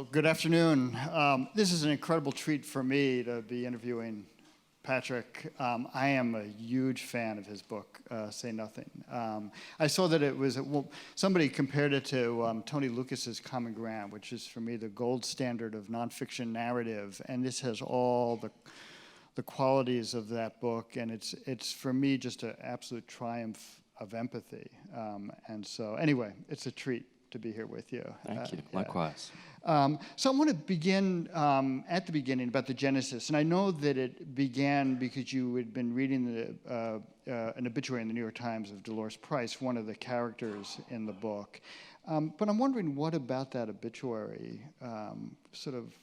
Well, good afternoon. This is an incredible treat for me to be interviewing Patrick. I am a huge fan of his book, Say Nothing. I saw that it was, well, somebody compared it to Tony Lucas's Common Ground, which is for me the gold standard of nonfiction narrative, and this has all the qualities of that book, and it's for me just an absolute triumph of empathy. And so anyway, it's a treat to be here with you. Thank you. Likewise. So I want to begin at the beginning about the genesis, and I know that it began because you had been reading an obituary in the New York Times of Dolores Price, one of the characters in the book. But I'm wondering what about that obituary sort of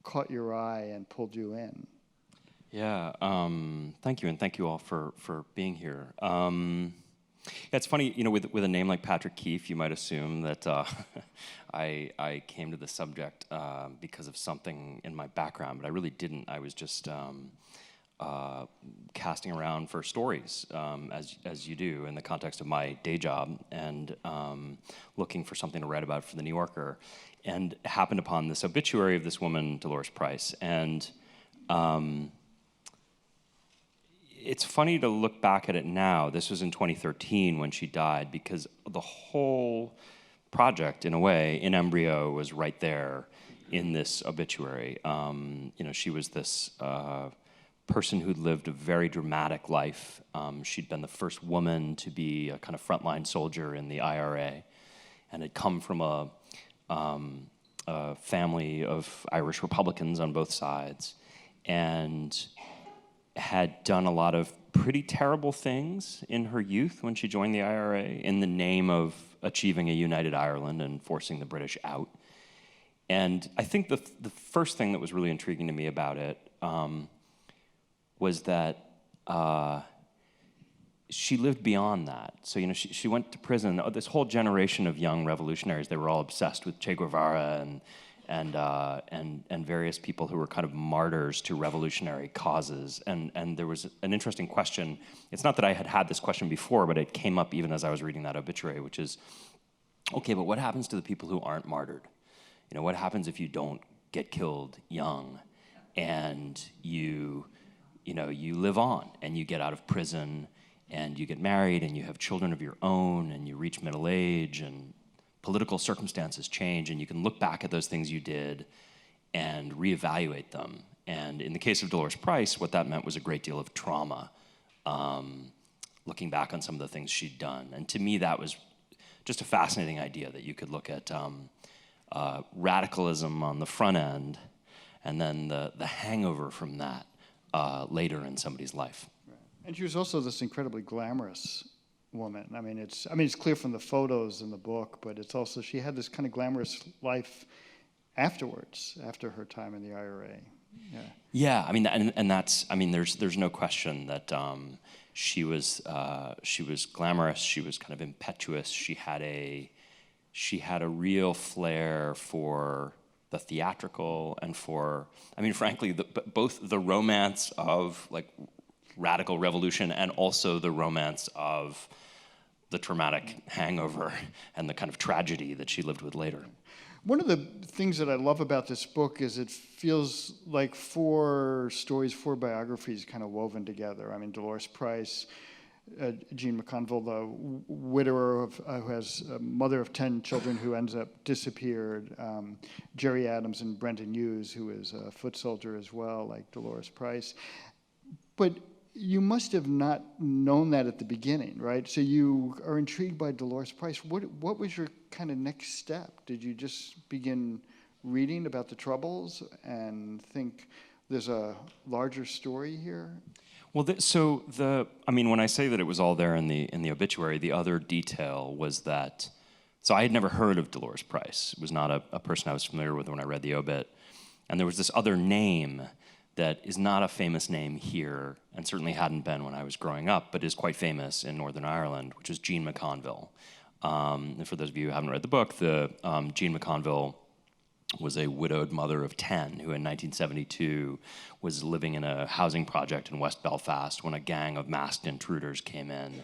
caught your eye and pulled you in? Yeah, thank you, and thank you all for being here. Yeah, it's funny, you know, with a name like Patrick Keefe, you might assume that I came to the subject because of something in my background, but I really didn't. I was just casting around for stories, as you do in the context of my day job, and looking for something to write about for The New Yorker, and happened upon this obituary of this woman, Dolores Price, and it's funny to look back at it now. This was in 2013 when she died, because the whole project, in a way, in embryo, was right there in this obituary. You know, she was this person who'd lived a very dramatic life. She'd been the first woman to be a kind of frontline soldier in the IRA, and had come from a family of Irish Republicans on both sides, and had done a lot of pretty terrible things in her youth when she joined the IRA in the name of achieving a united Ireland and forcing the British out. And I think the first thing that was really intriguing to me about it was that she lived beyond that. So, you know, she went to prison. This whole generation of young revolutionaries, they were all obsessed with Che Guevara and various people who were kind of martyrs to revolutionary causes. And there was an interesting question. It's not that I had this question before, but it came up even as I was reading that obituary, which is, okay, but what happens to the people who aren't martyred? You know, what happens if you don't get killed young and you live on and you get out of prison and you get married and you have children of your own and you reach middle age and political circumstances change, and you can look back at those things you did and reevaluate them. And in the case of Dolores Price, what that meant was a great deal of trauma, looking back on some of the things she'd done. And to me, that was just a fascinating idea, that you could look at radicalism on the front end and then the hangover from that later in somebody's life. Right. And she was also this incredibly glamorous woman. I mean, it's clear from the photos in the book, but it's also, she had this kind of glamorous life afterwards, after her time in the IRA. Yeah. Yeah, I mean, and that's, I mean, there's no question that she was glamorous. She was kind of impetuous. She had a real flair for the theatrical and for, I mean, frankly, both the romance of like radical revolution and also the romance of the traumatic hangover and the kind of tragedy that she lived with later. One of the things that I love about this book is it feels like four biographies kind of woven together. I mean, Dolores Price, Jean McConnville, the widower who has a mother of 10 children who ends up disappeared, Jerry Adams and Brenton Hughes, who is a foot soldier as well, like Dolores Price. But you must have not known that at the beginning, right? So you are intrigued by Dolores Price. What was your kind of next step? Did you just begin reading about the Troubles and think there's a larger story here? Well, I mean, when I say that it was all there in the obituary, the other detail was that, so I had never heard of Dolores Price. It was not a person I was familiar with when I read the obit. And there was this other name that is not a famous name here, and certainly hadn't been when I was growing up, but is quite famous in Northern Ireland, which is Jean McConnville. And for those of you who haven't read the book, Jean McConnville was a widowed mother of 10 who in 1972 was living in a housing project in West Belfast when a gang of masked intruders came in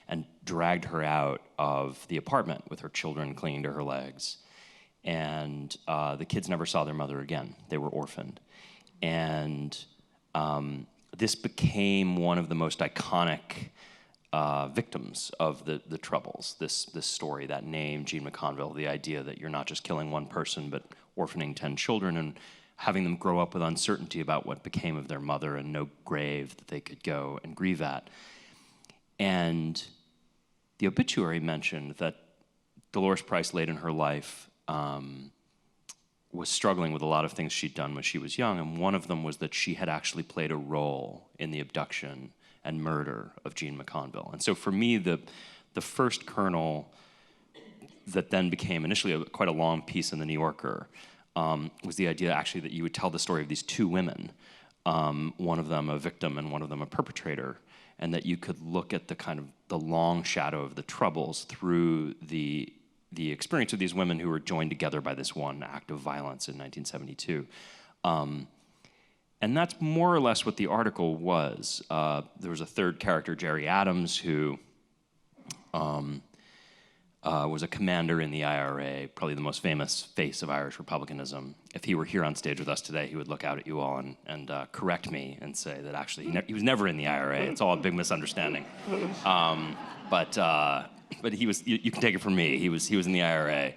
and dragged her out of the apartment with her children clinging to her legs. and the kids never saw their mother again. They were orphaned. And this became one of the most iconic victims of the Troubles, this story, that name, Jean McConnville, the idea that you're not just killing one person, but orphaning 10 children and having them grow up with uncertainty about what became of their mother and no grave that they could go and grieve at. And the obituary mentioned that Dolores Price, late in her life, was struggling with a lot of things she'd done when she was young, and one of them was that she had actually played a role in the abduction and murder of Jean McConnville. And so for me, the first kernel that then became initially quite a long piece in The New Yorker was the idea actually that you would tell the story of these two women, one of them a victim and one of them a perpetrator, and that you could look at the kind of the long shadow of the Troubles through the experience of these women who were joined together by this one act of violence in 1972. And that's more or less what the article was. There was a third character, Jerry Adams, who was a commander in the IRA, probably the most famous face of Irish republicanism. If he were here on stage with us today, he would look out at you all and correct me and say that actually he was never in the IRA. It's all a big misunderstanding. But he was. You can take it from me. He was in the IRA,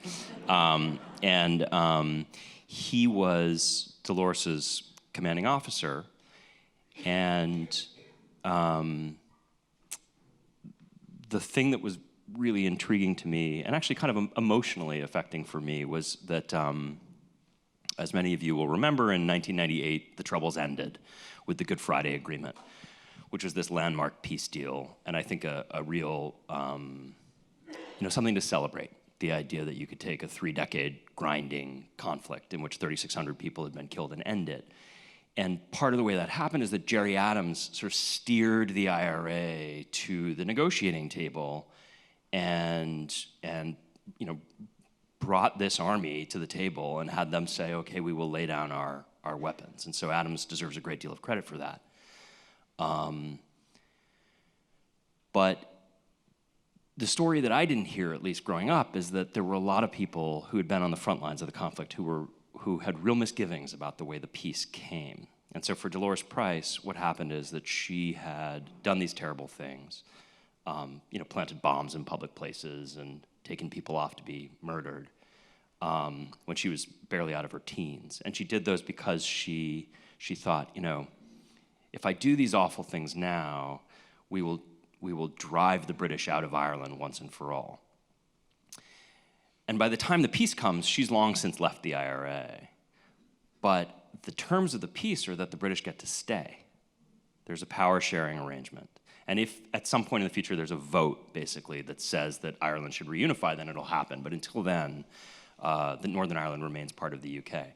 and he was Dolores's commanding officer, and the thing that was really intriguing to me, and actually kind of emotionally affecting for me, was that, as many of you will remember, in 1998, the Troubles ended with the Good Friday Agreement, which was this landmark peace deal, and I think a real, something to celebrate. The idea that you could take a 3-decade grinding conflict in which 3,600 people had been killed and end it. And part of the way that happened is that Jerry Adams sort of steered the IRA to the negotiating table and brought this army to the table and had them say, okay, we will lay down our weapons. And so Adams deserves a great deal of credit for that. But the story that I didn't hear, at least growing up, is that there were a lot of people who had been on the front lines of the conflict who had real misgivings about the way the peace came. And so for Dolores Price, what happened is that she had done these terrible things, planted bombs in public places and taken people off to be murdered when she was barely out of her teens. And she did those because she thought, if I do these awful things now, we will drive the British out of Ireland once and for all. And by the time the peace comes, she's long since left the IRA. But the terms of the peace are that the British get to stay. There's a power-sharing arrangement. And if at some point in the future there's a vote, basically, that says that Ireland should reunify, then it'll happen. But until then, the Northern Ireland remains part of the UK.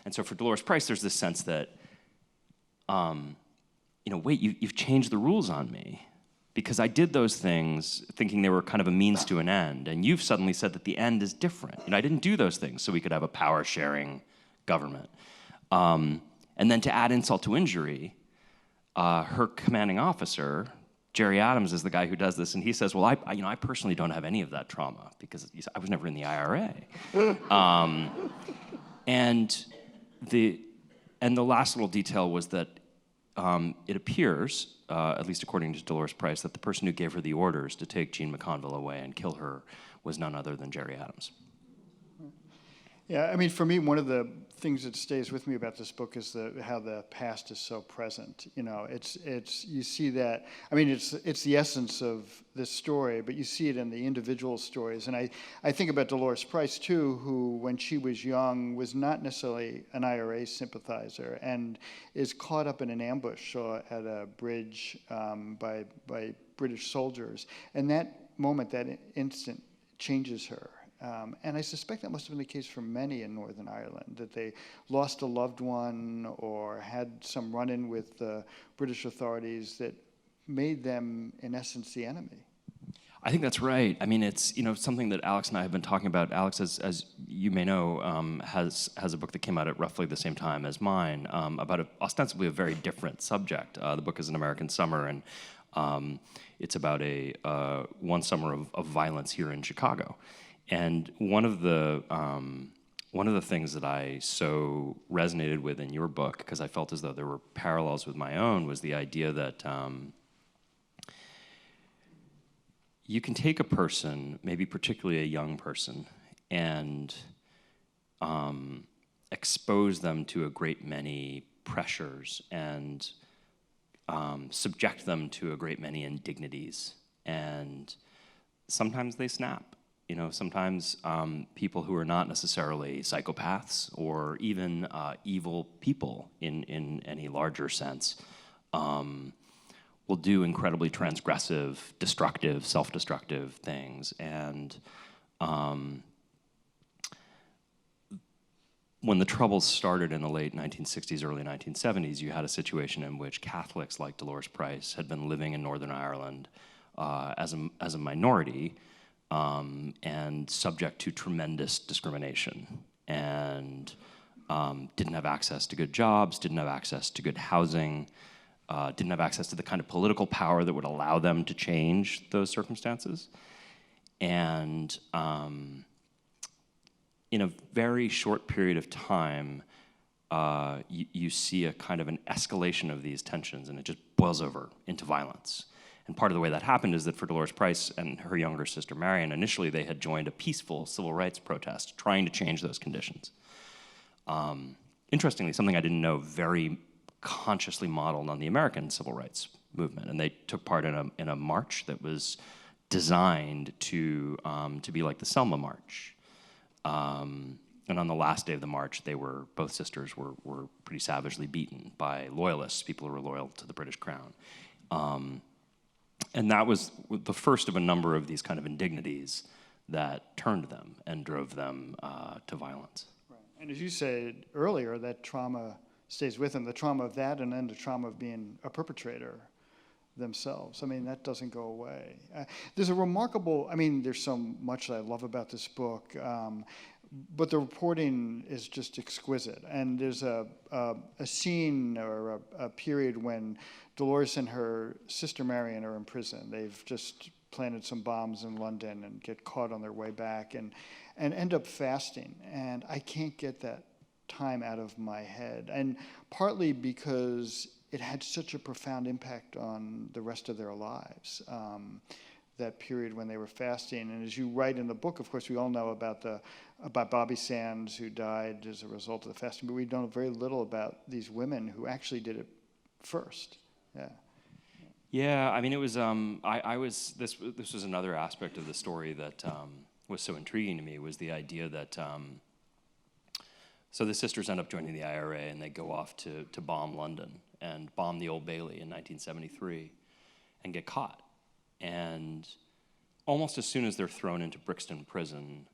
And so for Dolores Price, there's this sense that, wait, you've changed the rules on me. Because I did those things thinking they were kind of a means to an end, and you've suddenly said that the end is different. I didn't do those things so we could have a power-sharing government. And then to add insult to injury, her commanding officer, Jerry Adams, is the guy who does this, and he says, well, I personally don't have any of that trauma because I was never in the IRA. And the last little detail was that it appears, at least according to Dolores Price, that the person who gave her the orders to take Jean McConnville away and kill her was none other than Jerry Adams. Yeah, I mean, for me, one of the things that stays with me about this book is how the past is so present. You see that. I mean, it's the essence of this story, but you see it in the individual stories. And I think about Dolores Price too, who, when she was young, was not necessarily an IRA sympathizer and is caught up in an ambush at a bridge by British soldiers, and that moment, that instant, changes her. And I suspect that must have been the case for many in Northern Ireland, that they lost a loved one or had some run-in with the British authorities that made them, in essence, the enemy. I think that's right. I mean, it's something that Alex and I have been talking about. Alex, as you may know, has a book that came out at roughly the same time as mine about ostensibly a very different subject. The book is An American Summer, and it's about one summer of violence here in Chicago. And one of the one of the things that I so resonated with in your book, because I felt as though there were parallels with my own, was the idea that you can take a person, maybe particularly a young person, and expose them to a great many pressures and subject them to a great many indignities. And sometimes they snap. You know, sometimes people who are not necessarily psychopaths or even evil people in any larger sense will do incredibly transgressive, destructive, self-destructive things. And when the Troubles started in the late 1960s, early 1970s, you had a situation in which Catholics like Dolores Price had been living in Northern Ireland as a minority and subject to tremendous discrimination, and didn't have access to good jobs, didn't have access to good housing, didn't have access to the kind of political power that would allow them to change those circumstances. And in a very short period of time, you see a kind of an escalation of these tensions, and it just boils over into violence. And part of the way that happened is that for Dolores Price and her younger sister Marion, initially they had joined a peaceful civil rights protest trying to change those conditions. Interestingly, something I didn't know, very consciously modeled on the American civil rights movement, and they took part in a march that was designed to be like the Selma March. And on the last day of the march, both sisters were pretty savagely beaten by loyalists, people who were loyal to the British Crown. And that was the first of a number of these kind of indignities that turned them and drove them to violence. Right. And as you said earlier, that trauma stays with them, the trauma of that and then the trauma of being a perpetrator themselves. I mean, that doesn't go away. There's a remarkable, I mean, there's so much that I love about this book, but the reporting is just exquisite. And there's a scene or a period when Dolores and her sister Marion are in prison. They've just planted some bombs in London and get caught on their way back and end up fasting. And I can't get that time out of my head. And partly because it had such a profound impact on the rest of their lives, that period when they were fasting. And as you write in the book, of course, we all know about Bobby Sands, who died as a result of the fasting, but we know very little about these women who actually did it first. Yeah. Yeah, I mean, it was, this was another aspect of the story that was so intriguing to me, was the idea that, so the sisters end up joining the IRA and they go off to bomb London and bomb the Old Bailey in 1973 and get caught. And almost as soon as they're thrown into Brixton prison,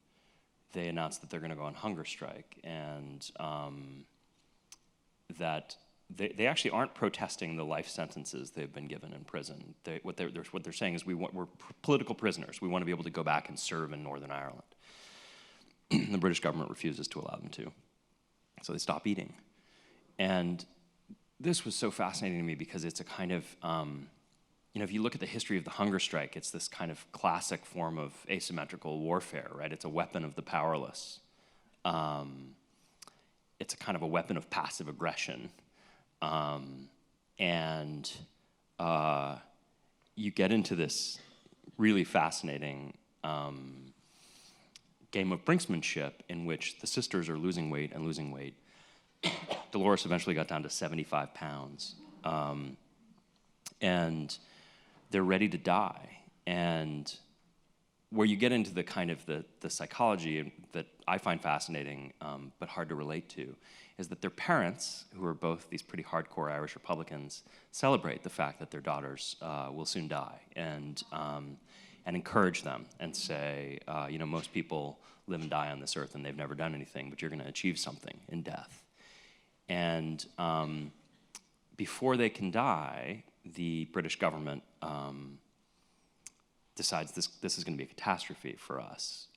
they announce that they're going to go on hunger strike, and that they actually aren't protesting the life sentences they've been given in prison. What they're saying is we're political prisoners. We want to be able to go back and serve in Northern Ireland. The British government refuses to allow them to, so they stop eating. And this was so fascinating to me because it's a kind of if you look at the history of the hunger strike, it's this kind of classic form of asymmetrical warfare, right? It's a weapon of the powerless. It's a kind of a weapon of passive aggression. And you get into this really fascinating game of brinksmanship in which the sisters are losing weight and losing weight. Dolores eventually got down to 75 pounds. And they're ready to die. And where you get into the kind of the psychology that I find fascinating, but hard to relate to, is that their parents, who are both these pretty hardcore Irish Republicans, celebrate the fact that their daughters will soon die, and encourage them and say, most people live and die on this earth and they've never done anything, but you're going to achieve something in death. And before they can die, the British government decides this is going to be a catastrophe for us,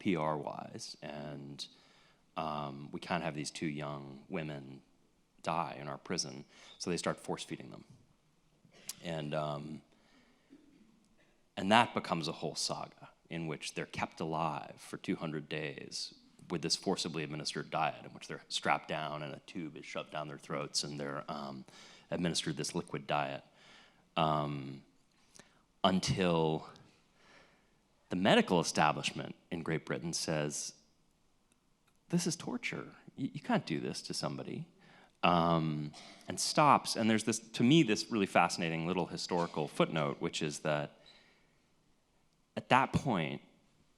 PR-wise, and we can't have these two young women die in our prison, so they start force-feeding them. And that becomes a whole saga in which they're kept alive for 200 days with this forcibly administered diet in which they're strapped down and a tube is shoved down their throats and they're administered this liquid diet until the medical establishment in Great Britain says, this is torture. You can't do this to somebody. And stops. And there's this, to me, this really fascinating little historical footnote, which is that at that point,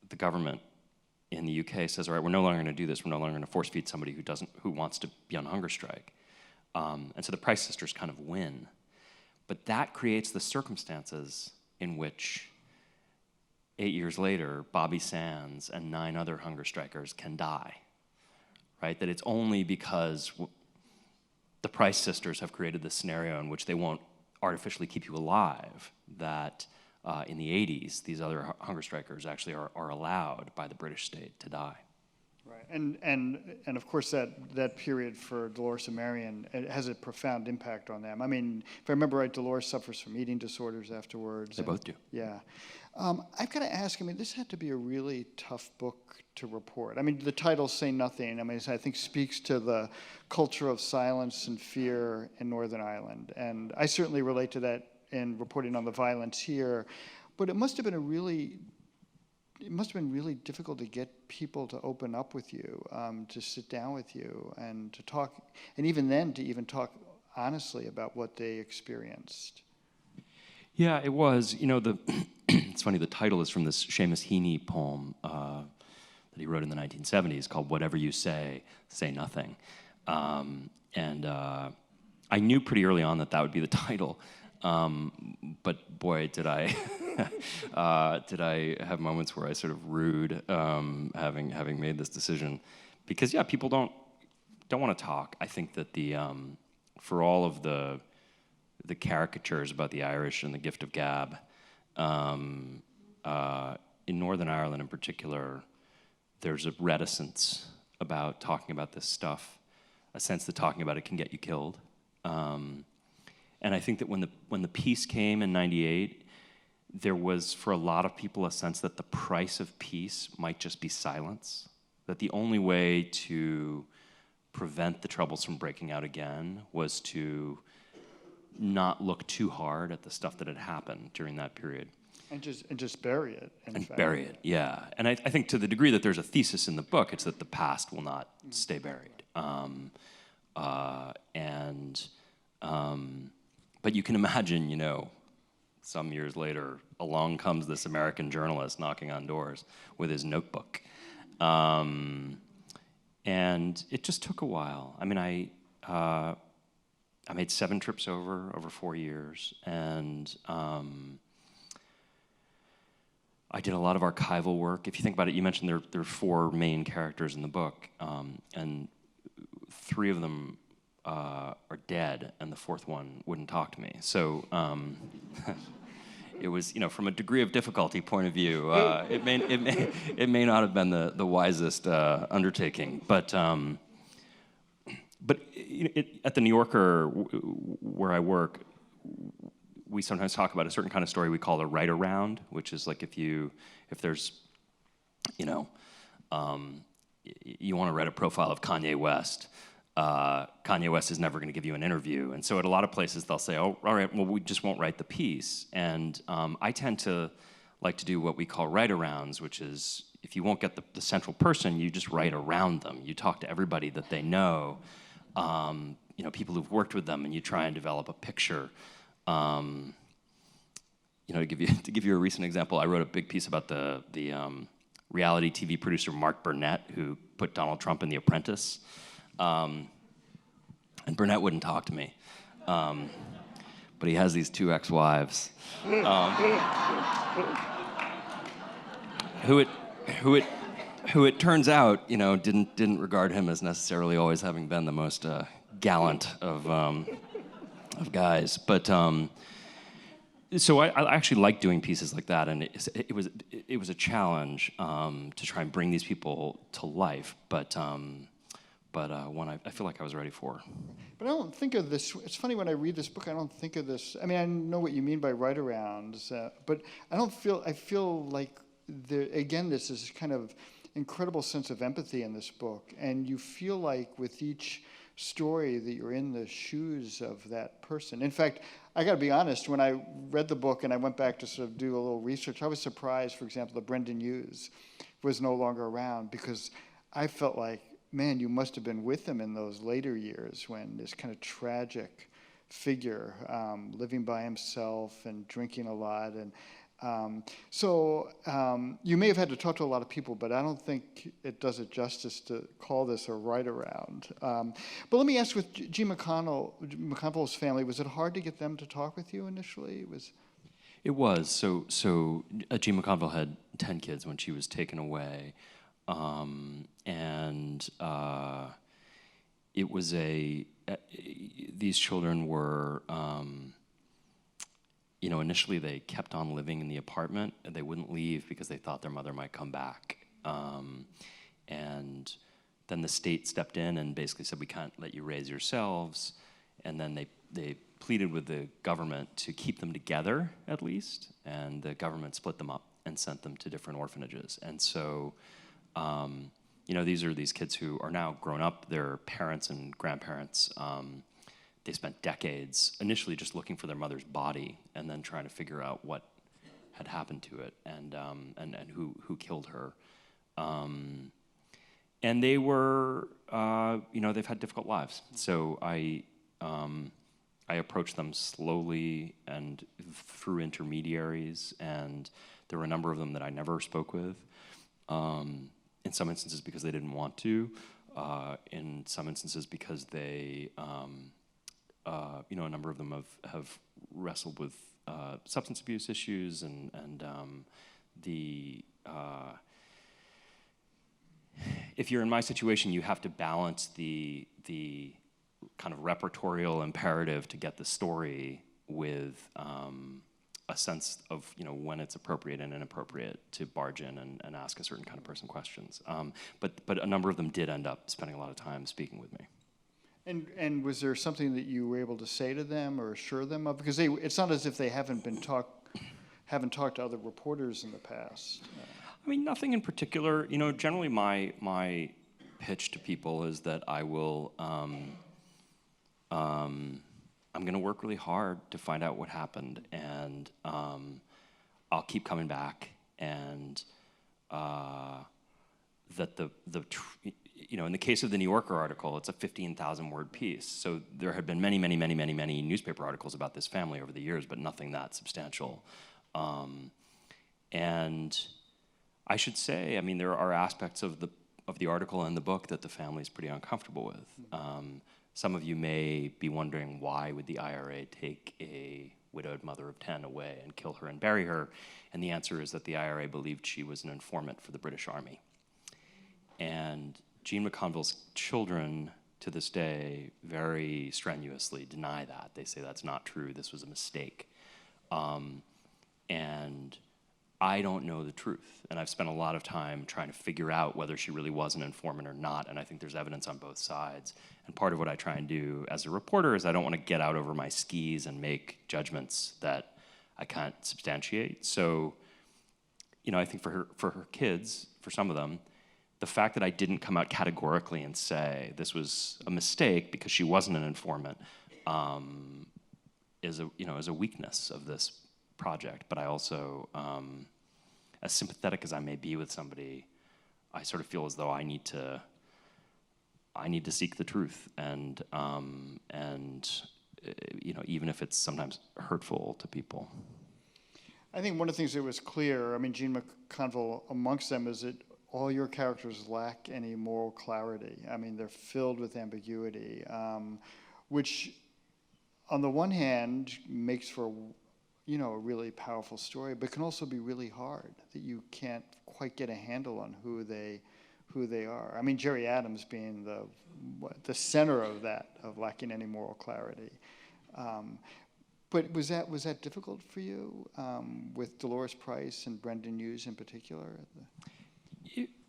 the government in the UK says, all right, we're no longer going to do this. We're no longer going to force feed somebody who wants to be on hunger strike. And so the Price sisters kind of win. But that creates the circumstances in which 8 years later, Bobby Sands and 9 other hunger strikers can die, right? That it's only because the Price sisters have created this scenario in which they won't artificially keep you alive that in the 80s, these other hunger strikers actually are allowed by the British state to die. Right, and of course that period for Dolores and Marion, it has a profound impact on them. I mean, if I remember right, Dolores suffers from eating disorders afterwards. They both do. Yeah. I've got to ask, I mean, this had to be a really tough book to report. I mean, the title, Say Nothing, I mean, I think speaks to the culture of silence and fear in Northern Ireland. And I certainly relate to that in reporting on the violence here. But it must have been really difficult to get people to open up with you, to sit down with you and to talk, and even then to even talk honestly about what they experienced. Yeah, it was. You know, it's funny, the title is from this Seamus Heaney poem that he wrote in the 1970s called Whatever You Say, Say Nothing. And I knew pretty early on that would be the title. But boy, did I have moments where I sort of rued having made this decision, because yeah, people don't want to talk. I think that for all of the caricatures about the Irish and the gift of gab, in Northern Ireland in particular, there's a reticence about talking about this stuff, a sense that talking about it can get you killed. And I think that when the peace came in '98, there was for a lot of people a sense that the price of peace might just be silence, that the only way to prevent the troubles from breaking out again was to not look too hard at the stuff that had happened during that period. And just bury it. And bury it, yeah. And I think to the degree that there's a thesis in the book, it's that the past will not stay buried. But you can imagine, you know, some years later, along comes this American journalist knocking on doors with his notebook. And it just took a while. I mean, I made 7 trips over 4 years, and I did a lot of archival work. If you think about it, you mentioned there are 4 main characters in the book, and 3 of them are dead, and the 4th one wouldn't talk to me. So it was, you know, from a degree of difficulty point of view, it may not have been the wisest undertaking, but at the New Yorker, where I work, we sometimes talk about a certain kind of story we call a write around, which is like if there's, you know, you want to write a profile of Kanye West. Kanye West is never going to give you an interview. And so at a lot of places they'll say, oh, all right, well, we just won't write the piece. And I tend to like to do what we call write-arounds, which is if you won't get the central person, you just write around them. You talk to everybody that they know, you know, people who've worked with them, and you try and develop a picture. You know, to give you a recent example, I wrote a big piece about the reality TV producer Mark Burnett, who put Donald Trump in The Apprentice. And Burnett wouldn't talk to me, but he has these 2 ex-wives, who it turns out, you know, didn't regard him as necessarily always having been the most gallant of guys. But so I actually like doing pieces like that, and it was a challenge to try and bring these people to life, but one I feel like I was ready for. But I don't think of this, it's funny when I read this book, I don't think of this, I mean, I know what you mean by write-arounds, but I feel like, again, this is kind of, incredible sense of empathy in this book, and you feel like with each story that you're in the shoes of that person. In fact, I got to be honest, when I read the book and I went back to sort of do a little research, I was surprised, for example, that Brendan Hughes was no longer around, because I felt like, man, you must have been with him in those later years when this kind of tragic figure, living by himself and drinking a lot. And you may have had to talk to a lot of people, but I don't think it does it justice to call this a right around. But let me ask, with Jean McConville's family, was it hard to get them to talk with you initially? It was. So Jean McConville had 10 kids when she was taken away. It was these children were, initially they kept on living in the apartment, and they wouldn't leave because they thought their mother might come back. And then the state stepped in and basically said, we can't let you raise yourselves. And then they pleaded with the government to keep them together, at least, and the government split them up and sent them to different orphanages. And so, these are these kids who are now grown up. Their parents and grandparents, they spent decades initially just looking for their mother's body and then trying to figure out what had happened to it and who killed her. And they were, they've had difficult lives. So I approached them slowly and through intermediaries, and there were a number of them that I never spoke with. In some instances because they didn't want to, in some instances because they, a number of them have wrestled with substance abuse issues, and if you're in my situation, you have to balance the kind of repertorial imperative to get the story with a sense of when it's appropriate and inappropriate to barge in and ask a certain kind of person questions. But a number of them did end up spending a lot of time speaking with me. And was there something that you were able to say to them or assure them of? Because it's not as if they haven't talked to other reporters in the past. I mean, nothing in particular. Generally my pitch to people is that I will. I'm going to work really hard to find out what happened, and I'll keep coming back, and that in the case of the New Yorker article, it's a 15,000-word piece. So there had been many newspaper articles about this family over the years, but nothing that substantial. And I should say, I mean, there are aspects of the article and the book that the family is pretty uncomfortable with. Some of you may be wondering, why would the IRA take a widowed mother of 10 away and kill her and bury her? And the answer is that the IRA believed she was an informant for the British Army. And Jean McConville's children, to this day, very strenuously deny that. They say that's not true, this was a mistake. And I don't know the truth, and I've spent a lot of time trying to figure out whether she really was an informant or not, and I think there's evidence on both sides. And part of what I try and do as a reporter is I don't want to get out over my skis and make judgments that I can't substantiate. So, I think for her kids, for some of them, the fact that I didn't come out categorically and say this was a mistake because she wasn't an informant is a weakness of this project. But I also, as sympathetic as I may be with somebody, I sort of feel as though I need to seek the truth, and even if it's sometimes hurtful to people. I think one of the things that was clear, I mean, Jean McConville amongst them, is that all your characters lack any moral clarity. I mean, they're filled with ambiguity, which on the one hand makes for a really powerful story, but can also be really hard, that you can't quite get a handle on who they are. I mean, Jerry Adams being the center of that, of lacking any moral clarity. But was that difficult for you with Dolores Price and Brendan Hughes in particular?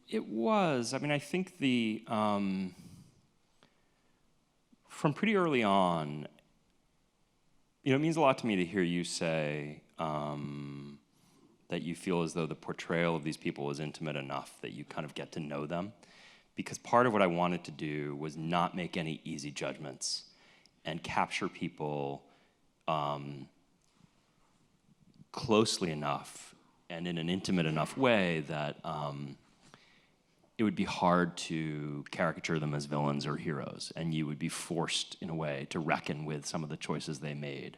It was. I mean, I think from pretty early on, it means a lot to me to hear you say that you feel as though the portrayal of these people is intimate enough that you kind of get to know them. Because part of what I wanted to do was not make any easy judgments and capture people closely enough and in an intimate enough way that it would be hard to caricature them as villains or heroes, and you would be forced, in a way, to reckon with some of the choices they made.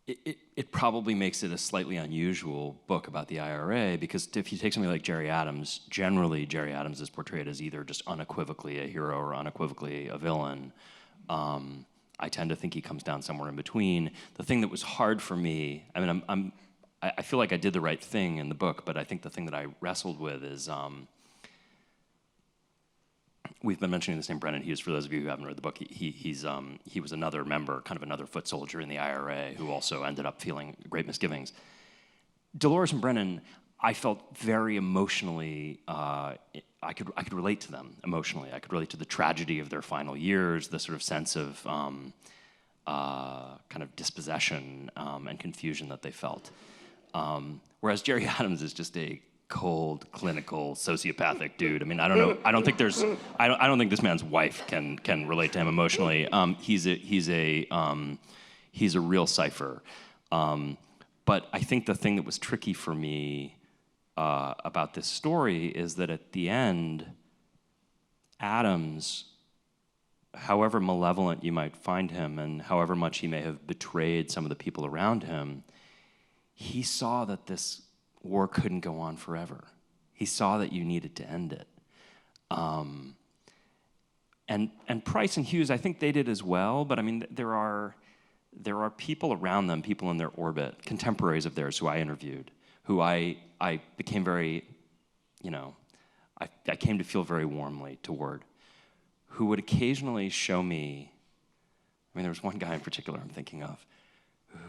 It probably makes it a slightly unusual book about the IRA, because if you take something like Gerry Adams, generally Gerry Adams is portrayed as either just unequivocally a hero or unequivocally a villain. I tend to think he comes down somewhere in between. The thing that was hard for me, I mean, I feel like I did the right thing in the book, but I think the thing that I wrestled with is, we've been mentioning the same Brennan Hughes. For those of you who haven't read the book, he was another member, kind of another foot soldier in the IRA, who also ended up feeling great misgivings. Dolores and Brennan, I felt very emotionally, I could relate to them emotionally. I could relate to the tragedy of their final years, the sort of sense of kind of dispossession and confusion that they felt. Whereas Gerry Adams is just a cold, clinical, sociopathic dude. I mean, I don't know. I don't think this man's wife can relate to him emotionally. He's a real cipher. But I think the thing that was tricky for me about this story is that at the end, Adams, however malevolent you might find him and however much he may have betrayed some of the people around him, he saw that this war couldn't go on forever. He saw that you needed to end it. And Price and Hughes, I think they did as well, but I mean, there are people around them, people in their orbit, contemporaries of theirs who I interviewed, who I became very, I came to feel very warmly toward, who would occasionally show me, I mean, there was one guy in particular I'm thinking of,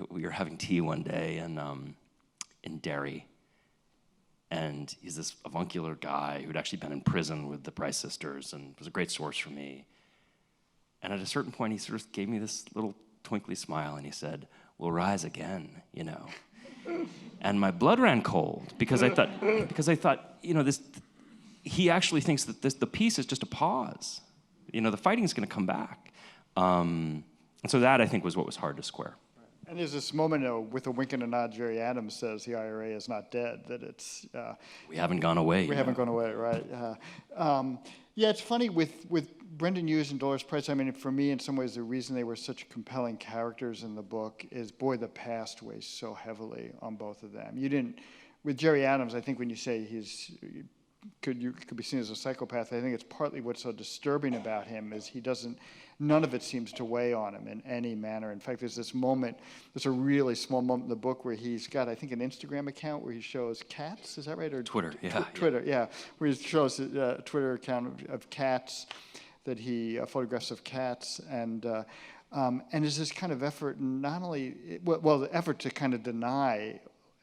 we were having tea one day in Derry, and he's this avuncular guy who'd actually been in prison with the Price sisters and was a great source for me. And at a certain point, he sort of gave me this little twinkly smile, and he said, "We'll rise again, And my blood ran cold because I thought, this. He actually thinks that the peace is just a pause. The fighting is going to come back. And so that, I think, was what was hard to square. And there's this moment with a wink and a nod, Gerry Adams says the IRA is not dead, that it's... we haven't gone away. We haven't gone away, right. Yeah, it's funny with Brendan Hughes and Dolores Price, I mean, for me, in some ways, the reason they were such compelling characters in the book is, boy, the past weighs so heavily on both of them. With Gerry Adams, I think when you say could be seen as a psychopath, I think it's partly what's so disturbing about him is none of it seems to weigh on him in any manner. In fact, there's a really small moment in the book where he's got, I think, an Instagram account where he shows cats, is that right? Or Twitter, yeah. Twitter, yeah, where he shows a Twitter account of cats, that he photographs of cats, and there's this kind of effort, not only, the effort to kind of deny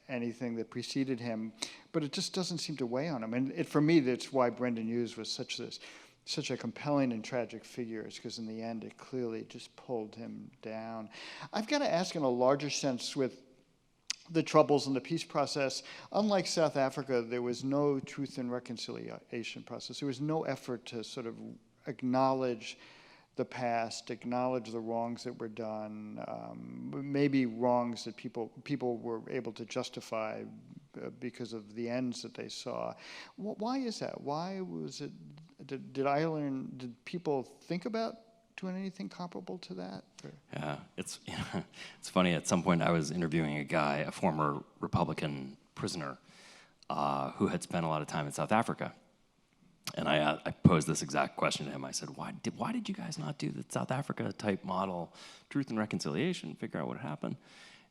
anything that preceded him, but it just doesn't seem to weigh on him. And for me, that's why Brendan Hughes was such a compelling and tragic figure, is because in the end, it clearly just pulled him down. I've got to ask, in a larger sense, with the Troubles and the peace process, unlike South Africa, there was no truth and reconciliation process. There was no effort to sort of acknowledge the past, acknowledge the wrongs that were done, maybe wrongs that people were able to justify because of the ends that they saw. Why is that? Why was it? Did people think about doing anything comparable to that? Yeah, it's funny. At some point, I was interviewing a guy, a former Republican prisoner, who had spent a lot of time in South Africa. And I posed this exact question to him. I said, why did you guys not do the South Africa type model, truth and reconciliation, figure out what happened?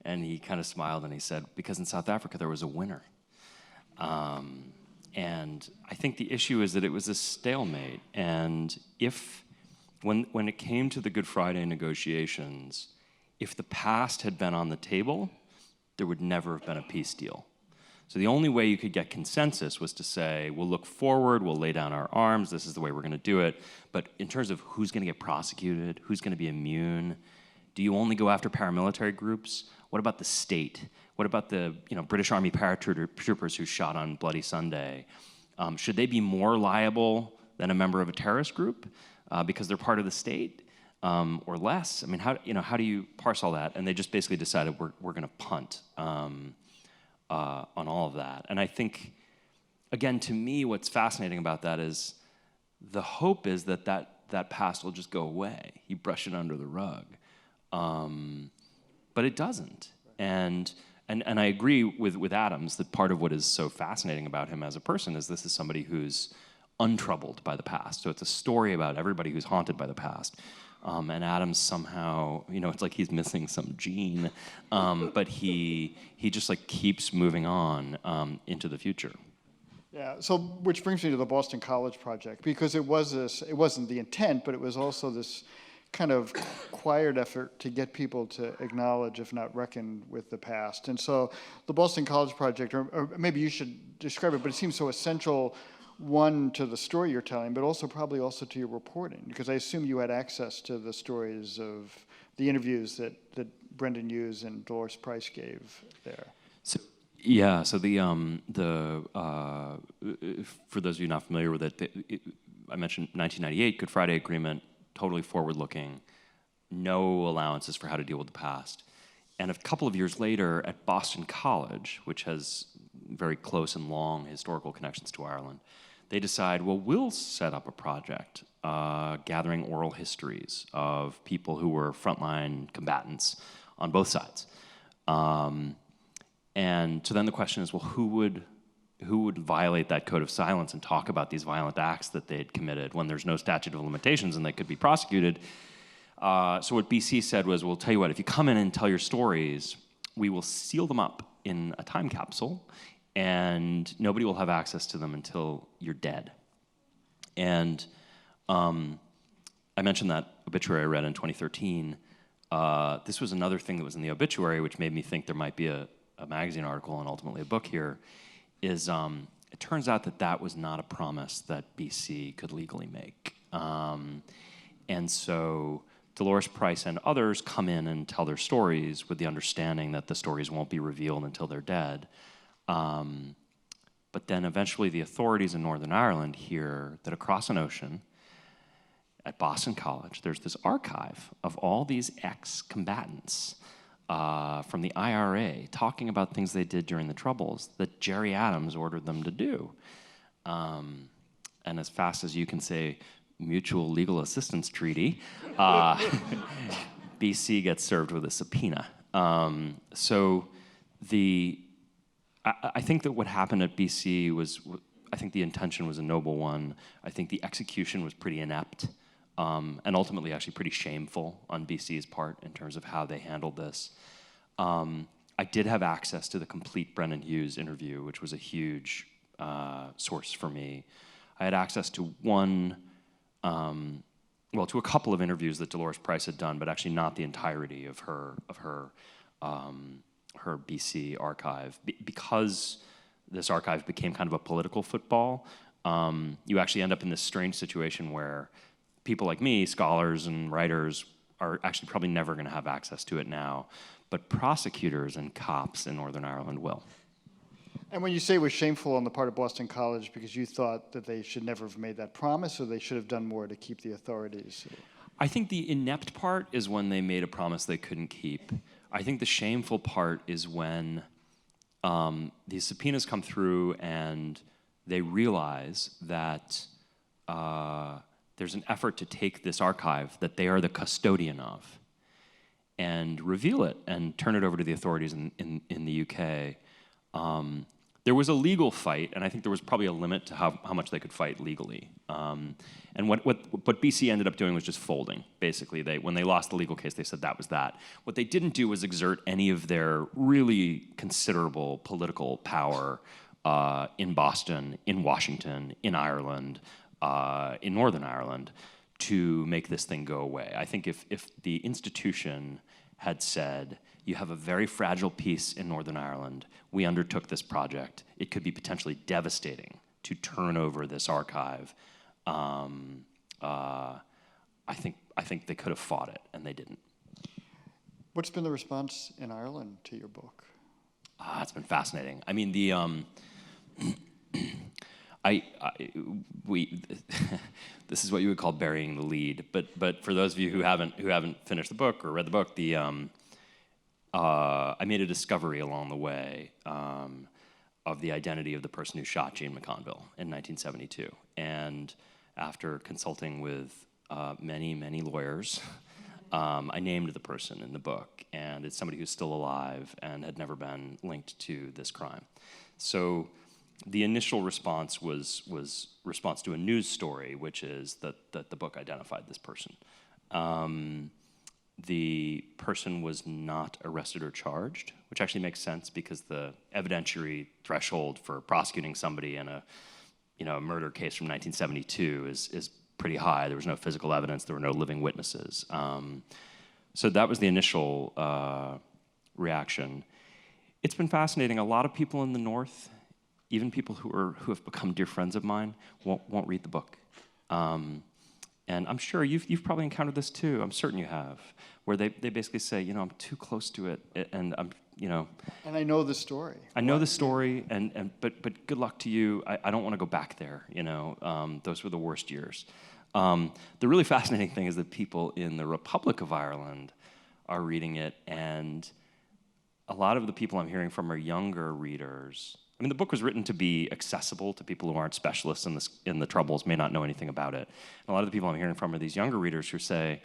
And he kind of smiled and he said, because in South Africa there was a winner. And I think the issue is that it was a stalemate. And when it came to the Good Friday negotiations, if the past had been on the table, there would never have been a peace deal. So the only way you could get consensus was to say, we'll look forward, we'll lay down our arms, this is the way we're going to do it. But in terms of who's going to get prosecuted, who's going to be immune, Do you only go after paramilitary groups? What about the state? What about the British Army paratroopers who shot on Bloody Sunday? Should they be more liable than a member of a terrorist group because they're part of the state, or less? I mean, how do you parse all that? And they just basically decided we're going to punt on all of that. And I think, again, to me, what's fascinating about that is the hope is that past will just go away. You brush it under the rug, but it doesn't. And I agree with Adams that part of what is so fascinating about him as a person is this is somebody who's untroubled by the past. So it's a story about everybody who's haunted by the past. And Adams somehow, it's like he's missing some gene, but he just like keeps moving on into the future. Yeah, so which brings me to the Boston College Project, because it wasn't the intent, but it was also this kind of quiet effort to get people to acknowledge, if not reckon with the past. And so the Boston College Project, or maybe you should describe it, but it seems so essential, one, to the story you're telling, but also probably also to your reporting, because I assume you had access to the stories of the interviews that Brendan Hughes and Dolores Price gave there. Yeah, so for those of you not familiar with it, I mentioned 1998 Good Friday Agreement, totally forward-looking, no allowances for how to deal with the past. And a couple of years later at Boston College, which has very close and long historical connections to Ireland, they decide, well, we'll set up a project gathering oral histories of people who were frontline combatants on both sides. And so then the question is, well, who would violate that code of silence and talk about these violent acts that they had committed when there's no statute of limitations and they could be prosecuted? So what BC said was, we'll tell you what, if you come in and tell your stories, we will seal them up in a time capsule and nobody will have access to them until you're dead. And I mentioned that obituary I read in 2013. This was another thing that was in the obituary which made me think there might be a magazine article and ultimately a book here, is it turns out that was not a promise that BC could legally make. And so Dolores Price and others come in and tell their stories with the understanding that the stories won't be revealed until they're dead. But then eventually the authorities in Northern Ireland hear that across an ocean at Boston College, there's this archive of all these ex-combatants from the IRA talking about things they did during the Troubles that Jerry Adams ordered them to do. And as fast as you can say mutual legal assistance treaty, BC gets served with a subpoena. I think that what happened at BC was, I think the intention was a noble one. I think the execution was pretty inept. And ultimately actually pretty shameful on BC's part in terms of how they handled this. I did have access to the complete Brendan Hughes interview, which was a huge source for me. I had access to to a couple of interviews that Dolores Price had done, but actually not the entirety of her BC archive. Because this archive became kind of a political football, you actually end up in this strange situation where people like me, scholars and writers, are actually probably never going to have access to it now, but prosecutors and cops in Northern Ireland will. And when you say it was shameful on the part of Boston College because you thought that they should never have made that promise, or they should have done more to keep the authorities? I think the inept part is when they made a promise they couldn't keep. I think the shameful part is when these subpoenas come through and they realize that there's an effort to take this archive that they are the custodian of and reveal it and turn it over to the authorities in the UK. There was a legal fight, and I think there was probably a limit to how much they could fight legally. And what BC ended up doing was just folding, basically. When they lost the legal case, they said that was that. What they didn't do was exert any of their really considerable political power in Boston, in Washington, in Ireland, in Northern Ireland, to make this thing go away. I think if the institution had said, you have a very fragile peace in Northern Ireland, we undertook this project, it could be potentially devastating to turn over this archive. I think they could have fought it, and they didn't. What's been the response in Ireland to your book? It's been fascinating. I mean, we this is what you would call burying the lead. But for those of you who haven't finished the book or read the book, I made a discovery along the way of the identity of the person who shot Jean McConnville in 1972. And after consulting with many lawyers, I named the person in the book, and it's somebody who's still alive and had never been linked to this crime. So the initial response was response to a news story, which is that the book identified this person. The person was not arrested or charged, which actually makes sense because the evidentiary threshold for prosecuting somebody in a murder case from 1972 is pretty high. There was no physical evidence. There were no living witnesses. So that was the initial reaction. It's been fascinating. A lot of people in the North, even people who have become dear friends of mine, won't read the book. And I'm sure you've probably encountered this too. I'm certain you have, where they basically say, I'm too close to it, and I'm, And I know the story. I know the story, but good luck to you. I don't want to go back there. Those were the worst years. The really fascinating thing is that people in the Republic of Ireland are reading it, and a lot of the people I'm hearing from are younger readers. I mean, the book was written to be accessible to people who aren't specialists in the Troubles, may not know anything about it. And a lot of the people I'm hearing from are these younger readers who say,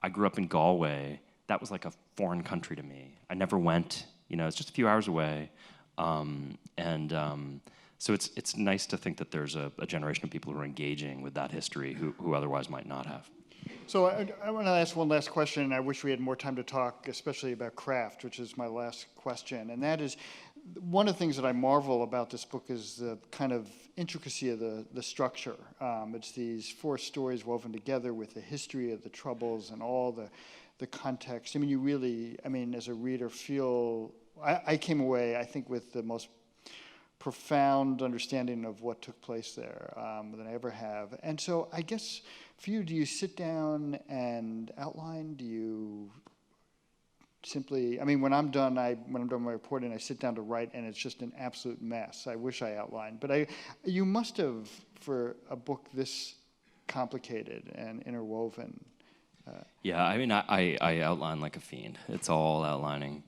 I grew up in Galway. That was like a foreign country to me. I never went. It's just a few hours away. So it's nice to think that there's a generation of people who are engaging with that history who otherwise might not have. So I want to ask one last question, and I wish we had more time to talk, especially about craft, which is my last question. And that is, one of the things that I marvel about this book is the kind of intricacy of the structure. It's these 4 stories woven together with the history of the Troubles and all the context. I mean, you really, as a reader, feel... I came away, I think, with the most profound understanding of what took place there than I ever have. And so I guess for you, do you sit down and outline? Do you simply, when I'm done my reporting, I sit down to write, and it's just an absolute mess. I wish I outlined. But you must have, for a book this complicated and interwoven. Yeah, I outline like a fiend. It's all outlining.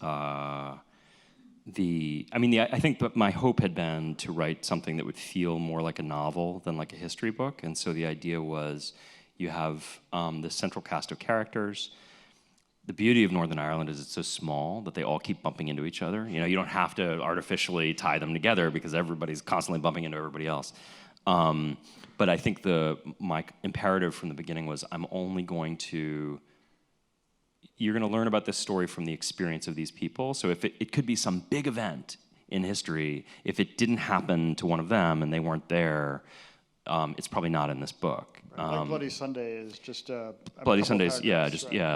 I think that my hope had been to write something that would feel more like a novel than like a history book. And so the idea was you have this central cast of characters. The beauty of Northern Ireland is it's so small that they all keep bumping into each other. You don't have to artificially tie them together because everybody's constantly bumping into everybody else. But I think my imperative from the beginning was you're going to learn about this story from the experience of these people. So if it could be some big event in history, if it didn't happen to one of them and they weren't there, it's probably not in this book. Like Bloody Sunday is just a Bloody Sunday's, right?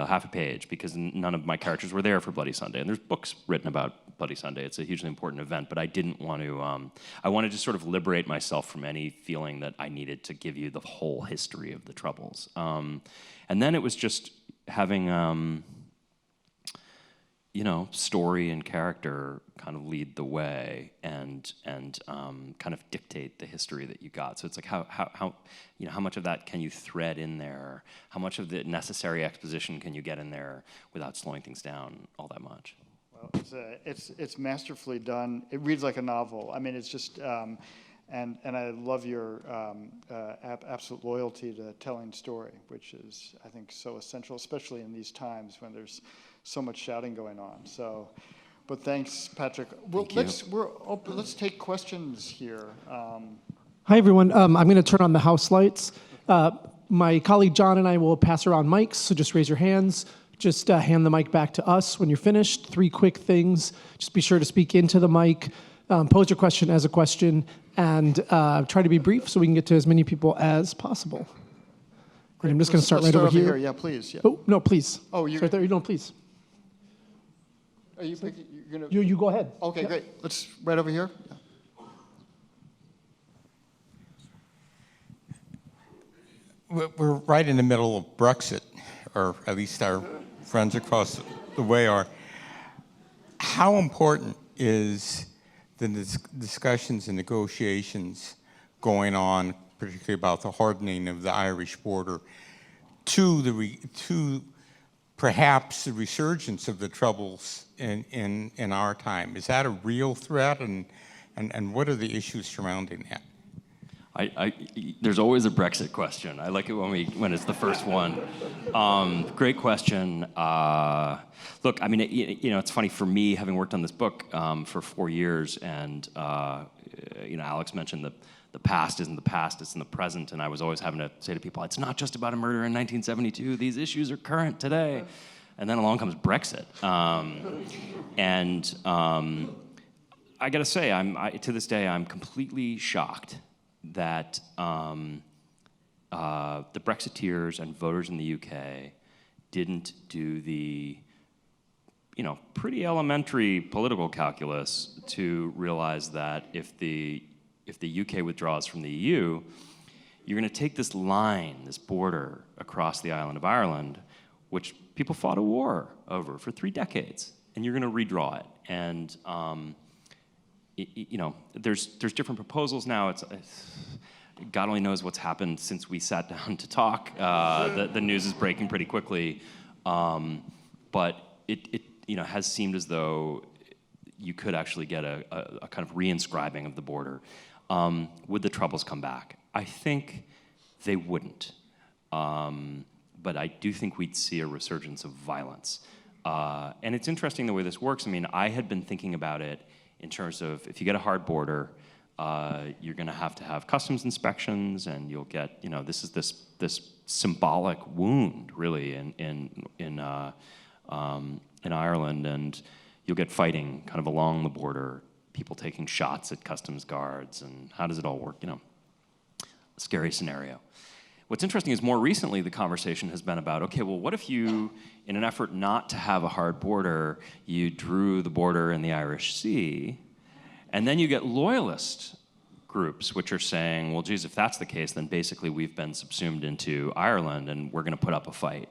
half a page, because none of my characters were there for Bloody Sunday. And there's books written about Bloody Sunday. It's a hugely important event, but I didn't want to, I wanted to sort of liberate myself from any feeling that I needed to give you the whole history of the Troubles. And then it was just having, story and character kind of lead the way and kind of dictate the history that you got. So it's like how much of that can you thread in there? How much of the necessary exposition can you get in there without slowing things down all that much? Well, it's masterfully done. It reads like a novel. It's just, and I love your absolute loyalty to telling story, which is, I think, so essential, especially in these times when there's so much shouting going on. So, but thanks, Patrick. Let's take questions here. Hi, everyone. I'm going to turn on the house lights. My colleague John and I will pass around mics, so just raise your hands. Just hand the mic back to us when you're finished. 3 quick things. Just be sure to speak into the mic. Pose your question as a question, and try to be brief so we can get to as many people as possible. Great. I'm just going to start right over here. Yeah, please. Yeah. Oh, no, please. Oh, you start there. No, please. Are you picking? You're gonna. You go ahead. Okay, Yep. great. Let's right over here. We're right in the middle of Brexit, or at least our friends across the way are, how important is the discussions and negotiations going on, particularly about the hardening of the Irish border, to perhaps the resurgence of the Troubles in our time? Is that a real threat, and what are the issues surrounding that? There's always a Brexit question. I like it when it's the first one. Great question. Look, I mean, it's funny for me, having worked on this book for 4 years, and Alex mentioned the past isn't the past, it's in the present, and I was always having to say to people, it's not just about a murder in 1972. These issues are current today. And then along comes Brexit, I got to say, to this day, I'm completely shocked that the Brexiteers and voters in the UK didn't do the pretty elementary political calculus to realize that if the UK withdraws from the EU, you're going to take this line, this border across the island of Ireland, which people fought a war over for 3 decades, and you're going to redraw it. And there's different proposals now. It's God only knows what's happened since we sat down to talk. The news is breaking pretty quickly, but it has seemed as though you could actually get a kind of reinscribing of the border. Would the Troubles come back? I think they wouldn't, but I do think we'd see a resurgence of violence. And it's interesting the way this works. I mean, I had been thinking about it in terms of, if you get a hard border, you're going to have customs inspections, and you'll get, this is this symbolic wound, really, in Ireland, and you'll get fighting kind of along the border, people taking shots at customs guards, and how does it all work? A scary scenario. What's interesting is more recently the conversation has been about, okay, well, what if you, in an effort not to have a hard border, you drew the border in the Irish Sea, and then you get loyalist groups which are saying, well, geez, if that's the case, then basically we've been subsumed into Ireland and we're going to put up a fight.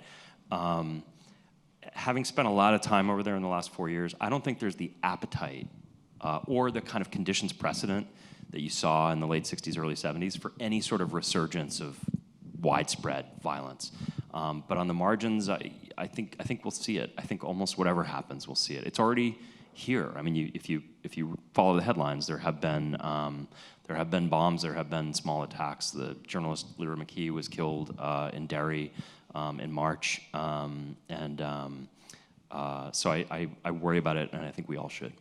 Having spent a lot of time over there in the last 4 years, I don't think there's the appetite or the kind of conditions precedent that you saw in the late 60s, early 70s for any sort of resurgence of widespread violence. But on the margins, I think we'll see it. I think almost whatever happens, we'll see it. It's already here. I mean, if you follow the headlines, there have been bombs, there have been small attacks. The journalist Lyra McKee was killed in Derry in March, so I worry about it, and I think we all should.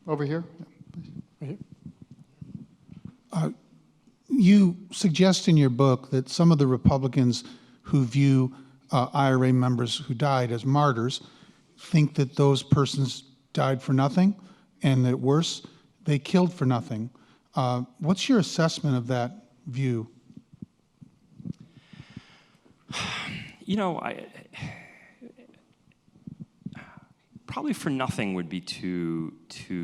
Over here. Right here. You suggest in your book that some of the Republicans who view IRA members who died as martyrs think that those persons died for nothing, and that worse, they killed for nothing. What's your assessment of that view? Probably for nothing would be too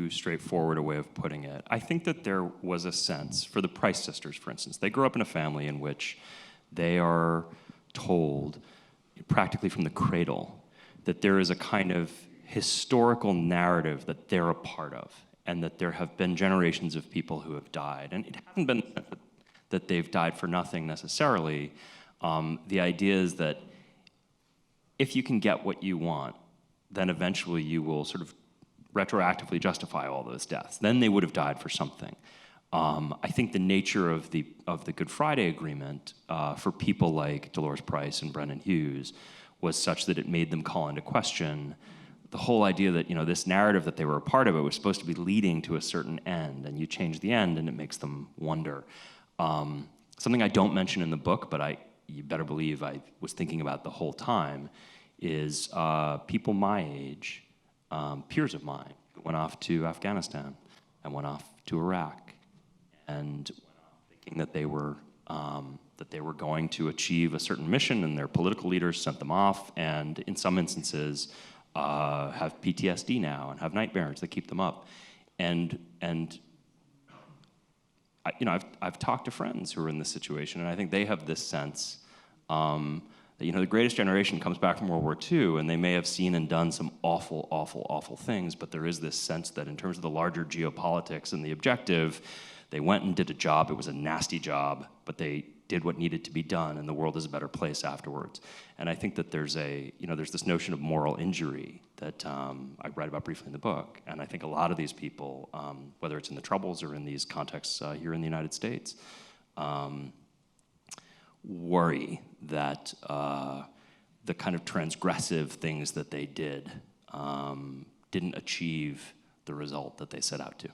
straightforward a way of putting it. I think that there was a sense, for the Price sisters, for instance, they grew up in a family in which they are told, practically from the cradle, that there is a kind of historical narrative that they're a part of, and that there have been generations of people who have died. And it hasn't been that they've died for nothing necessarily. The idea is that if you can get what you want, then eventually you will sort of retroactively justify all those deaths. Then they would have died for something. I think the nature of the Good Friday Agreement for people like Dolores Price and Brennan Hughes was such that it made them call into question the whole idea that this narrative that they were a part of, it was supposed to be leading to a certain end, and you change the end and it makes them wonder. Something I don't mention in the book, but you better believe I was thinking about the whole time, is people my age, peers of mine, who went off to Afghanistan and went off to Iraq, and thinking that they were going to achieve a certain mission, and their political leaders sent them off, and in some instances have PTSD now and have nightmares that keep them up, and I've talked to friends who are in this situation, and I think they have this sense The greatest generation comes back from World War II, and they may have seen and done some awful, awful, awful things, but there is this sense that in terms of the larger geopolitics and the objective, they went and did a job. It was a nasty job, but they did what needed to be done, and the world is a better place afterwards. And I think that there's this notion of moral injury that I write about briefly in the book, and I think a lot of these people, whether it's in the Troubles or in these contexts here in the United States, worry that the kind of transgressive things that they did didn't achieve the result that they set out to.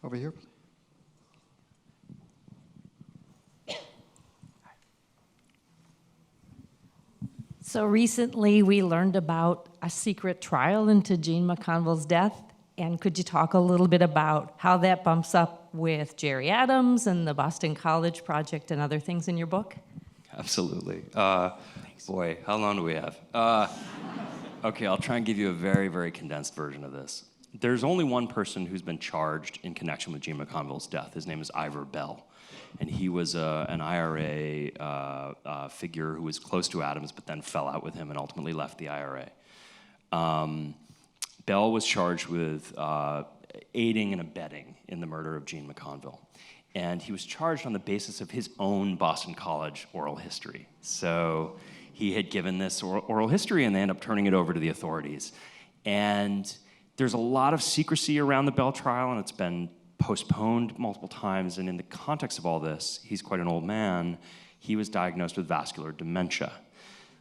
Over here. So recently we learned about a secret trial into Jean McConville's death. And could you talk a little bit about how that bumps up with Jerry Adams and the Boston College Project and other things in your book? Absolutely. Boy, how long do we have? Okay, I'll try and give you a very, very condensed version of this. There's only one person who's been charged in connection with Jean McConville's death. His name is Ivor Bell. And he was an IRA figure who was close to Adams, but then fell out with him and ultimately left the IRA. Bell was charged with aiding and abetting in the murder of Jean McConville. And he was charged on the basis of his own Boston College oral history. So he had given this oral history, and they ended up turning it over to the authorities. And there's a lot of secrecy around the Bell trial, and it's been postponed multiple times. And in the context of all this, he's quite an old man. He was diagnosed with vascular dementia.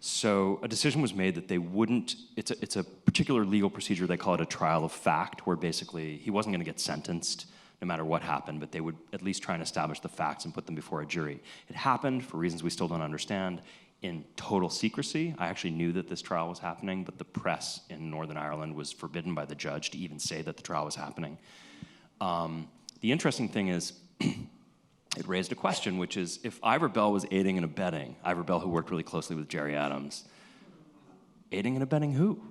So a decision was made that they wouldn't, it's a particular legal procedure, they call it a trial of fact, where basically he wasn't going to get sentenced no matter what happened, but they would at least try and establish the facts and put them before a jury. It happened, for reasons we still don't understand, in total secrecy. I actually knew that this trial was happening, but the press in Northern Ireland was forbidden by the judge to even say that the trial was happening. The interesting thing is, it raised a question, which is, if Ivor Bell was aiding and abetting, Ivor Bell, who worked really closely with Jerry Adams, aiding and abetting who?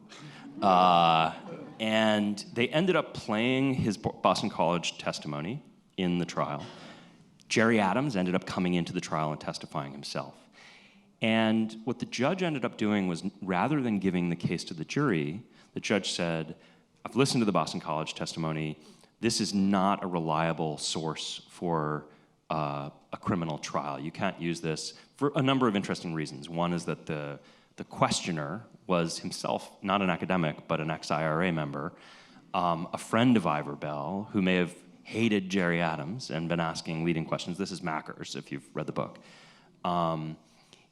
And they ended up playing his Boston College testimony in the trial. Jerry Adams ended up coming into the trial and testifying himself. And what the judge ended up doing was, rather than giving the case to the jury, the judge said, I've listened to the Boston College testimony. This is not a reliable source for a criminal trial. You can't use this for a number of interesting reasons. One is that the questioner was himself not an academic, but an ex-IRA member, a friend of Ivor Bell, who may have hated Jerry Adams and been asking leading questions. This is Mackers, if you've read the book.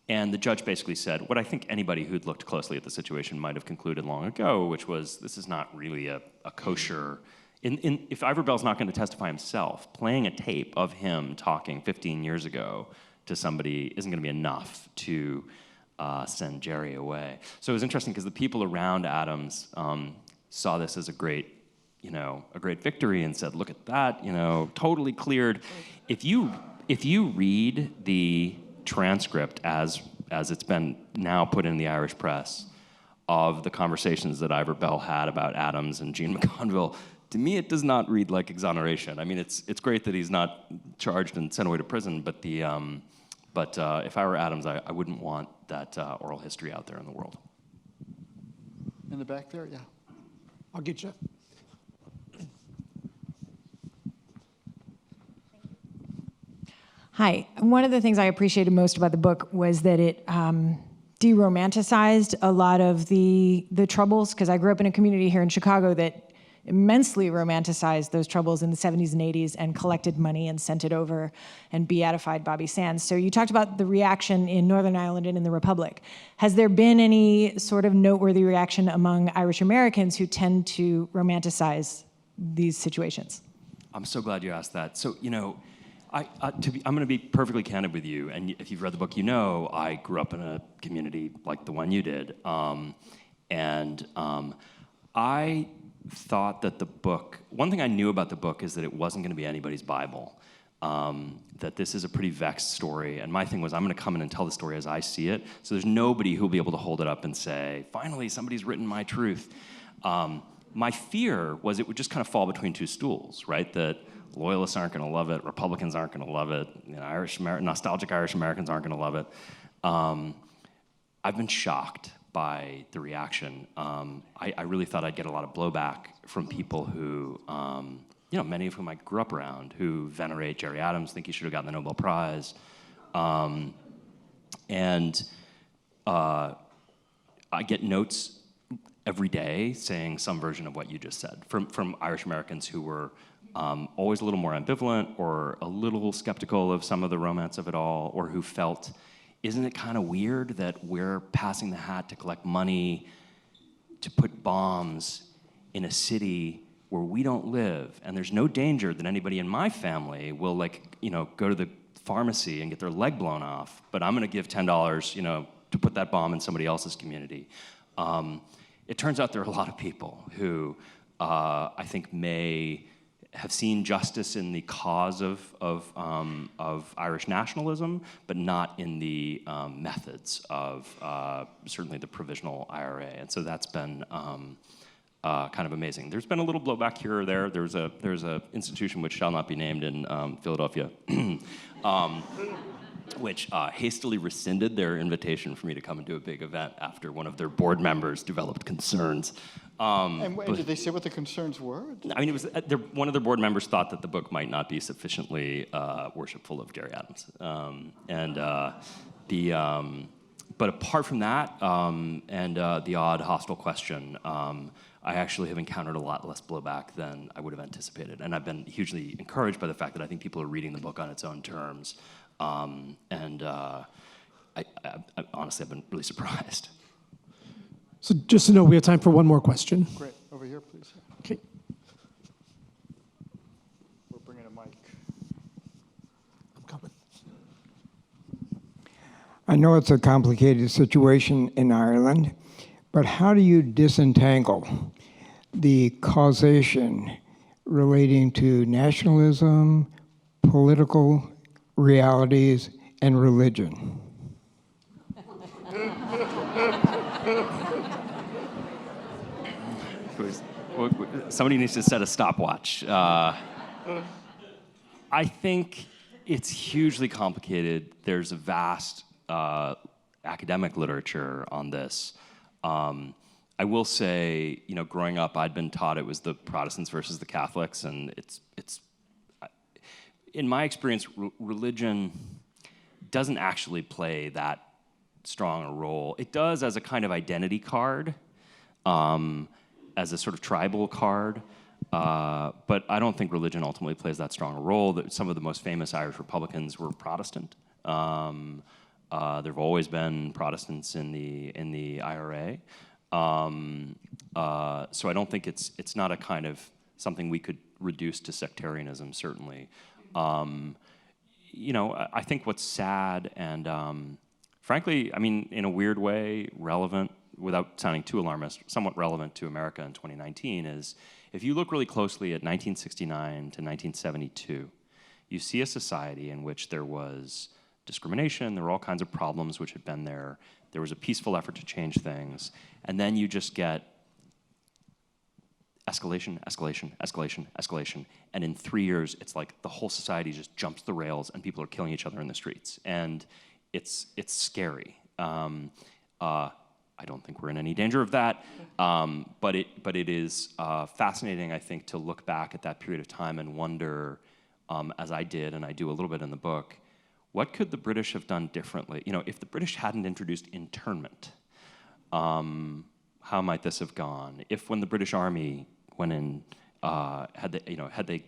And the judge basically said what I think anybody who'd looked closely at the situation might have concluded long ago, which was this is not really a kosher. If Ivor Bell's not going to testify himself, playing a tape of him talking 15 years ago to somebody isn't going to be enough to send Jerry away. So it was interesting because the people around Adams saw this as a great victory and said, look at that, totally cleared. If you read the transcript as it's been now put in the Irish press of the conversations that Ivor Bell had about Adams and Jean McConville, to me it does not read like exoneration. I mean, it's great that he's not charged and sent away to prison, but if I were Adams, I wouldn't want that oral history out there in the world. In the back there, yeah. I'll get you. Hi. One of the things I appreciated most about the book was that it de-romanticized a lot of the Troubles, because I grew up in a community here in Chicago that immensely romanticized those Troubles in the 70s and 80s and collected money and sent it over and beatified Bobby Sands. So you talked about the reaction in Northern Ireland and in the Republic. Has there been any sort of noteworthy reaction among Irish Americans who tend to romanticize these situations? I'm so glad you asked that. So, I'm going to be perfectly candid with you, and if you've read the book, I grew up in a community like the one you did, and I thought that the book, one thing I knew about the book is that it wasn't going to be anybody's Bible, that this is a pretty vexed story, and my thing was I'm going to come in and tell the story as I see it, so there's nobody who'll be able to hold it up and say, finally, somebody's written my truth. My fear was it would just kind of fall between two stools, right? That Loyalists aren't going to love it. Republicans aren't going to love it. Nostalgic Irish Americans aren't going to love it. I've been shocked by the reaction. I really thought I'd get a lot of blowback from people who, many of whom I grew up around, who venerate Gerry Adams, think he should have gotten the Nobel Prize. I get notes every day saying some version of what you just said from Irish Americans who were always a little more ambivalent or a little skeptical of some of the romance of it all, or who felt, isn't it kind of weird that we're passing the hat to collect money to put bombs in a city where we don't live, and there's no danger that anybody in my family will go to the pharmacy and get their leg blown off, but I'm gonna give $10, to put that bomb in somebody else's community. It turns out there are a lot of people who I think may have seen justice in the cause of Irish nationalism, but not in the methods of certainly the provisional IRA. And so that's been kind of amazing. There's been a little blowback here or there. There's a institution which shall not be named in Philadelphia, which hastily rescinded their invitation for me to come and do a big event after one of their board members developed concerns. And did they say what the concerns were? I mean, it was one of their board members thought that the book might not be sufficiently worshipful of Gerry Adams, but apart from that, and the odd hostile question, I actually have encountered a lot less blowback than I would have anticipated, and I've been hugely encouraged by the fact that I think people are reading the book on its own terms, I honestly have been really surprised. So just to know, we have time for one more question. Great. Over here, please. Okay. We're bringing a mic. I'm coming. I know it's a complicated situation in Ireland, but how do you disentangle the causation relating to nationalism, political realities, and religion? Somebody needs to set a stopwatch. I think it's hugely complicated. There's a vast academic literature on this. I will say, growing up, I'd been taught it was the Protestants versus the Catholics, and it's in my experience, religion doesn't actually play that strong a role. It does as a kind of identity card, as a sort of tribal card, but I don't think religion ultimately plays that strong a role. Some of the most famous Irish Republicans were Protestant. There have always been Protestants in the IRA, so I don't think it's not a kind of something we could reduce to sectarianism. Certainly, I think what's sad and frankly, I mean, in a weird way, relevant, without sounding too alarmist, somewhat relevant to America in 2019 is, if you look really closely at 1969 to 1972, you see a society in which there was discrimination, there were all kinds of problems which had been there, there was a peaceful effort to change things, and then you just get escalation, escalation, escalation, escalation, and in 3 years, it's like the whole society just jumps the rails and people are killing each other in the streets, and it's scary. I don't think we're in any danger of that, but it is fascinating, I think, to look back at that period of time and wonder, as I did, and I do a little bit in the book, what could the British have done differently? If the British hadn't introduced internment, how might this have gone? If when the British Army went in, had they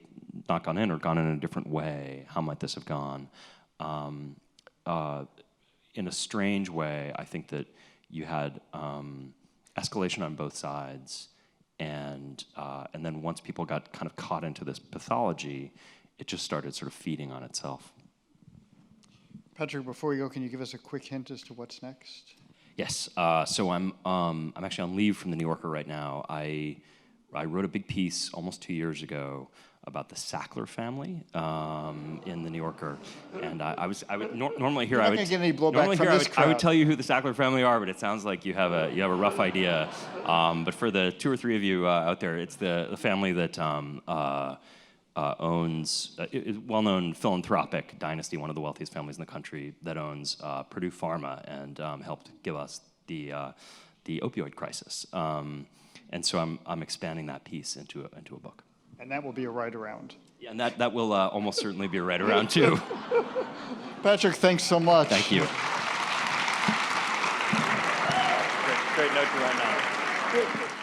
not gone in or gone in a different way, how might this have gone? In a strange way, I think that you had escalation on both sides, and then once people got kind of caught into this pathology, it just started sort of feeding on itself. Patrick, before we go, can you give us a quick hint as to what's next? Yes. So I'm actually on leave from the New Yorker right now. I wrote a big piece almost 2 years ago about the Sackler family in the New Yorker, and I would normally here I would get any blowback from this crowd. I would tell you who the Sackler family are, but it sounds like you have a rough idea. But for the 2 or 3 of you out there, it's the family that owns a well-known philanthropic dynasty, one of the wealthiest families in the country, that owns Purdue Pharma and helped give us the opioid crisis. And so I'm expanding that piece into a book. And that will be a right around. Yeah, and that will almost certainly be a right around too. Patrick, thanks so much. Thank you. Great note to end on.